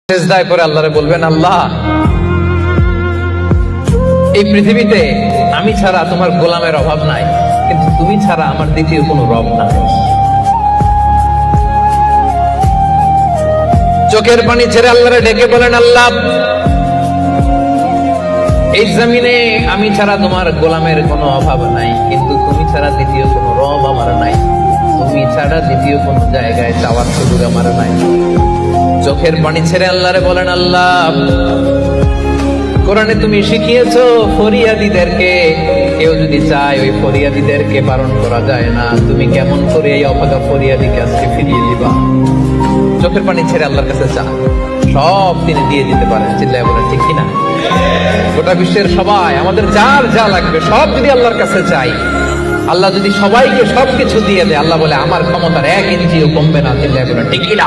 সিজদায় পড়ে আল্লাহরে বলবেন, আল্লাহ এই পৃথিবীতে আমি ছাড়া তোমার গোলামের অভাব নাই, কিন্তু তুমি ছাড়া আমার দ্বিতীয় কোনো রব নাই। চোখের পানি ছেড়ে আল্লাহরে ডেকে বলেন, আল্লাহ এই জমিনে আমি ছাড়া তোমার গোলামের কোনো অভাব নাই, কিন্তু তুমি ছাড়া দ্বিতীয় কোনো রব আমার নাই, তুমি ছাড়া দ্বিতীয় কোনো জায়গায় যাওয়ার সুযোগ আমার নাই। চোখের পানি ছেড়ে আল্লাহরে বলেন, আল্লাহ কোরআনে তুমি শিখিয়েছো ফরিয়াদীদেরকে কেউ যদি চায় ওই ফরিয়াদীদেরকে বারণ করা যায় না, তুমি কেমন করে এই অভাগা ফরিয়াদীকে আজকে ফিরিয়ে দিবা? চোখের পানি ছেড়ে আল্লাহর কাছে চা, সব তিনি দিয়ে দিতে পারেন। চিল্লায় বলেন ঠিক কিনা? গোটা বিশ্বের সবাই আমাদের যার যা লাগবে সব যদি আল্লাহর কাছে চাই, আল্লাহ যদি সবাইকে সবকিছু দিয়ে দেয়, আল্লাহ বলে আমার ক্ষমতার 1 ইঞ্চিও কমবে না। চিল্লায় বলেন ঠিক কিনা?